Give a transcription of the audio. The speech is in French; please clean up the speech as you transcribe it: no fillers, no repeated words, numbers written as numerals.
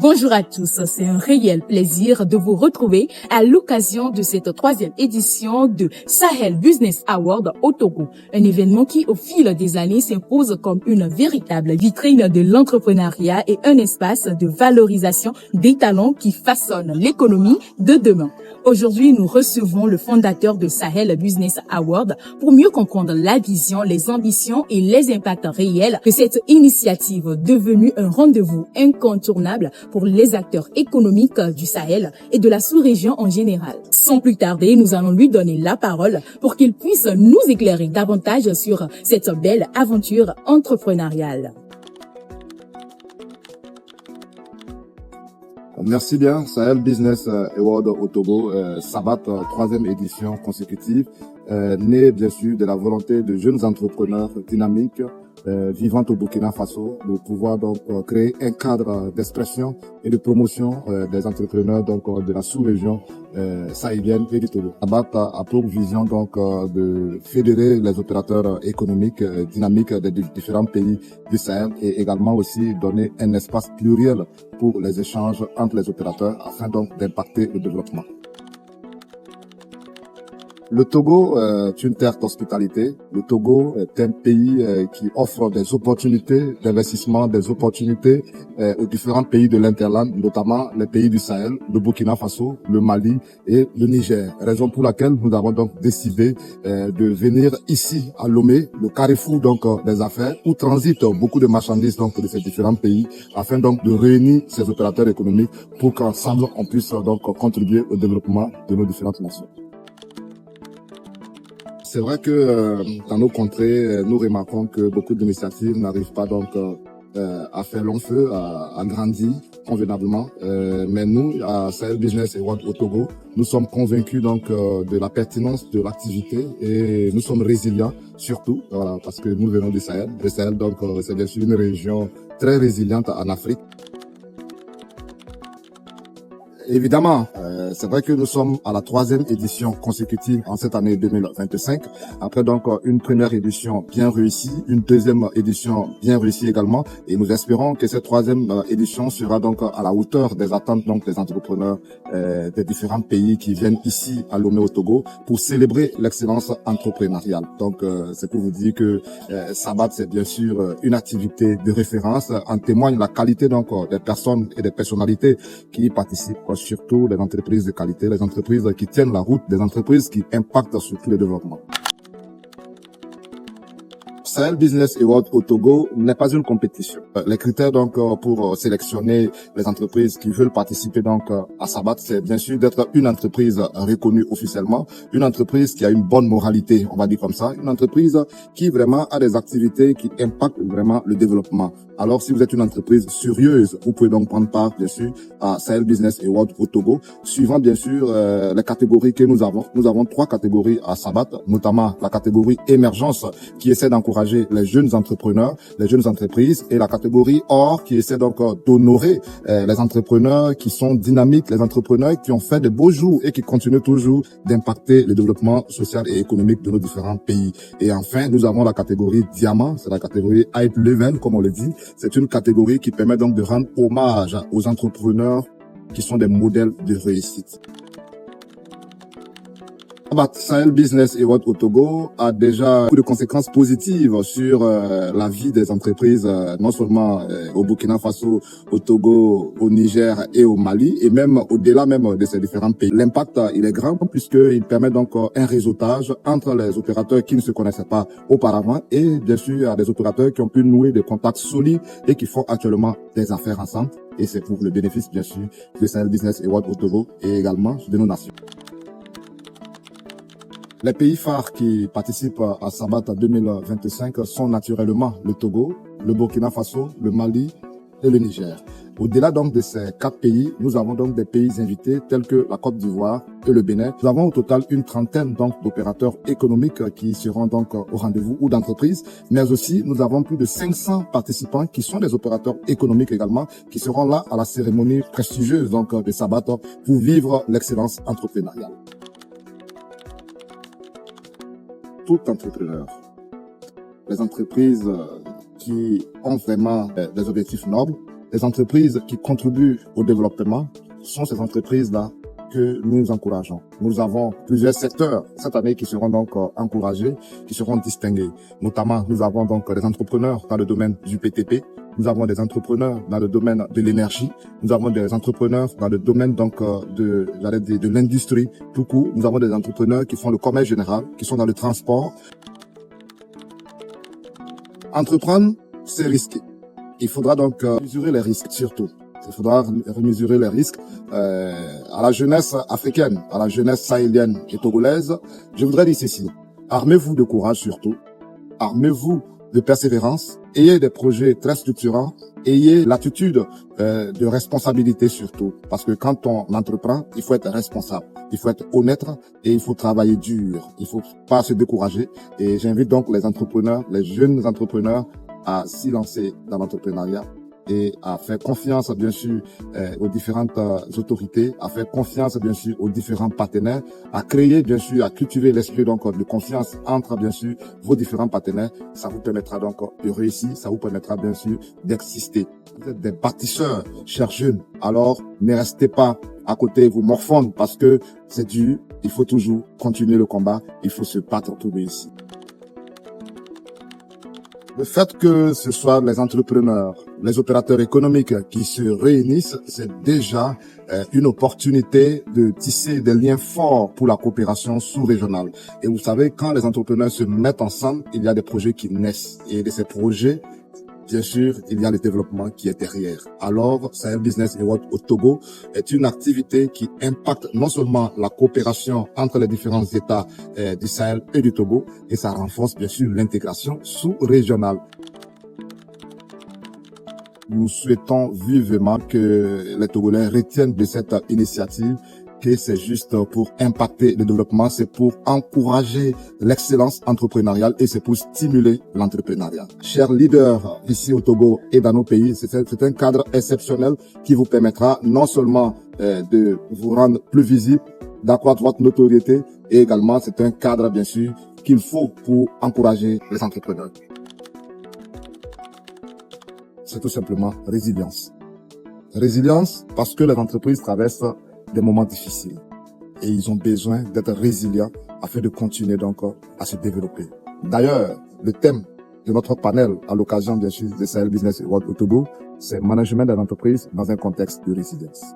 Bonjour à tous, c'est un réel plaisir de vous retrouver à l'occasion de cette 3e édition de Sahel Business Award au Togo, un événement qui au fil des années s'impose comme une véritable vitrine de l'entrepreneuriat et un espace de valorisation des talents qui façonnent l'économie de demain. Aujourd'hui, nous recevons le fondateur de Sahel Business Award pour mieux comprendre la vision, les ambitions et les impacts réels de cette initiative devenue un rendez-vous incontournable pour les acteurs économiques du Sahel et de la sous-région en général. Sans plus tarder, nous allons lui donner la parole pour qu'il puisse nous éclairer davantage sur cette belle aventure entrepreneuriale. Merci bien. Sahel Business Award au Togo, Sabat, 3e édition consécutive, née bien sûr de la volonté de jeunes entrepreneurs dynamiques vivant au Burkina Faso, de pouvoir donc créer un cadre d'expression et de promotion des entrepreneurs donc de la sous-région sahélienne et du Togo. Sabat a pour vision donc de fédérer les opérateurs économiques dynamiques des différents pays du Sahel et également aussi donner un espace pluriel pour les échanges entre les opérateurs afin donc d'impacter le développement. Le Togo est une terre d'hospitalité. Le Togo est un pays qui offre des opportunités d'investissement, des opportunités aux différents pays de l'Interland, notamment les pays du Sahel, le Burkina Faso, le Mali et le Niger. Raison pour laquelle nous avons donc décidé de venir ici à Lomé, le carrefour donc des affaires, où transitent beaucoup de marchandises donc de ces différents pays, afin donc de réunir ces opérateurs économiques pour qu'ensemble on puisse donc contribuer au développement de nos différentes nations. C'est vrai que dans nos contrées, nous remarquons que beaucoup d'initiatives n'arrivent pas donc à faire long feu, à grandir convenablement. Mais nous, à Sahel Business Award au Togo, nous sommes convaincus donc de la pertinence de l'activité et nous sommes résilients surtout, voilà, parce que nous venons du Sahel. Le Sahel donc c'est bien sûr une région très résiliente en Afrique. Évidemment, c'est vrai que nous sommes à la 3e édition consécutive en cette année 2025. Après donc une première édition bien réussie, une 2e édition bien réussie également, et nous espérons que cette 3e édition sera donc à la hauteur des attentes donc des entrepreneurs des différents pays qui viennent ici à Lomé au Togo pour célébrer l'excellence entrepreneuriale. Donc c'est pour vous dire que Sabat c'est bien sûr une activité de référence. En témoigne la qualité donc des personnes et des personnalités qui y participent. Surtout les entreprises de qualité, les entreprises qui tiennent la route, des entreprises qui impactent sur tout le développement. Sahel Business Award au Togo n'est pas une compétition. Les critères donc pour sélectionner les entreprises qui veulent participer donc à Sabat, c'est bien sûr d'être une entreprise reconnue officiellement, une entreprise qui a une bonne moralité, on va dire comme ça, une entreprise qui vraiment a des activités qui impactent vraiment le développement. Alors si vous êtes une entreprise sérieuse, vous pouvez donc prendre part bien sûr à Sahel Business Award au Togo, suivant bien sûr les catégories que nous avons. Nous avons 3 catégories à Sabat, notamment la catégorie émergence qui essaie d'encourager les jeunes entrepreneurs, les jeunes entreprises, et la catégorie or qui essaie donc d'honorer les entrepreneurs qui sont dynamiques, les entrepreneurs qui ont fait de beaux jours et qui continuent toujours d'impacter le développement social et économique de nos différents pays. Et enfin, nous avons la catégorie diamant, c'est la catégorie high level comme on le dit. C'est une catégorie qui permet donc de rendre hommage aux entrepreneurs qui sont des modèles de réussite. Sahel Business Award au Togo a déjà beaucoup de conséquences positives sur la vie des entreprises, non seulement au Burkina Faso, au Togo, au Niger et au Mali, et même au-delà même de ces différents pays. L'impact, il est grand puisqu'il permet donc un réseautage entre les opérateurs qui ne se connaissaient pas auparavant et bien sûr à des opérateurs qui ont pu nouer des contacts solides et qui font actuellement des affaires ensemble. Et c'est pour le bénéfice bien sûr de Sahel Business Award au Togo et également de nos nations. Les pays phares qui participent à Sabat 2025 sont naturellement le Togo, le Burkina Faso, le Mali et le Niger. Au-delà donc de ces 4 pays, nous avons donc des pays invités tels que la Côte d'Ivoire et le Bénin. Nous avons au total une 30aine donc d'opérateurs économiques qui seront donc au rendez-vous ou d'entreprises, mais aussi nous avons plus de 500 participants qui sont des opérateurs économiques également, qui seront là à la cérémonie prestigieuse donc de Sabat pour vivre l'excellence entrepreneuriale. Tout entrepreneur, les entreprises qui ont vraiment des objectifs nobles, les entreprises qui contribuent au développement sont ces entreprises-là que nous encourageons. Nous avons plusieurs secteurs cette année qui seront donc encouragés, qui seront distingués. Notamment, nous avons donc des entrepreneurs dans le domaine du BTP. Nous avons des entrepreneurs dans le domaine de l'énergie. Nous avons des entrepreneurs dans le domaine donc de l'industrie tout court. Nous avons des entrepreneurs qui font le commerce général, qui sont dans le transport. Entreprendre, c'est risqué. Il faudra donc mesurer les risques surtout. Il faudra mesurer les risques à la jeunesse africaine, à la jeunesse sahélienne et togolaise. Je voudrais dire ceci. Armez-vous de courage surtout. Armez-vous de persévérance. Ayez des projets très structurants. Ayez l'attitude de responsabilité surtout. Parce que quand on entreprend, il faut être responsable. Il faut être honnête et il faut travailler dur. Il faut pas se décourager. Et j'invite donc les entrepreneurs, les jeunes entrepreneurs à s'y lancer dans l'entrepreneuriat et à faire confiance bien sûr aux différentes autorités, à faire confiance bien sûr aux différents partenaires, à créer bien sûr, à cultiver l'esprit donc de confiance entre bien sûr vos différents partenaires. Ça vous permettra donc de réussir, ça vous permettra bien sûr d'exister. Vous êtes des bâtisseurs, chers jeunes, alors ne restez pas à côté, vous morfondre parce que c'est dur, il faut toujours continuer le combat, il faut se battre pour réussir. Le fait que ce soit les entrepreneurs, les opérateurs économiques qui se réunissent, c'est déjà une opportunité de tisser des liens forts pour la coopération sous-régionale. Et vous savez, quand les entrepreneurs se mettent ensemble, il y a des projets qui naissent. Et de ces projets, bien sûr, il y a le développement qui est derrière. Alors, Sahel Business Award au Togo est une activité qui impacte non seulement la coopération entre les différents États du Sahel et du Togo, et ça renforce bien sûr l'intégration sous-régionale. Nous souhaitons vivement que les Togolais retiennent de cette initiative que c'est juste pour impacter le développement, c'est pour encourager l'excellence entrepreneuriale et c'est pour stimuler l'entrepreneuriat. Chers leaders ici au Togo et dans nos pays, c'est un cadre exceptionnel qui vous permettra non seulement de vous rendre plus visible, d'accroître votre notoriété et également c'est un cadre bien sûr qu'il faut pour encourager les entrepreneurs. C'est tout simplement résilience. Résilience parce que les entreprises traversent des moments difficiles et ils ont besoin d'être résilients afin de continuer donc à se développer. D'ailleurs, le thème de notre panel à l'occasion bien sûr de Sahel Business Award au Togo, c'est management de l'entreprise dans un contexte de résilience.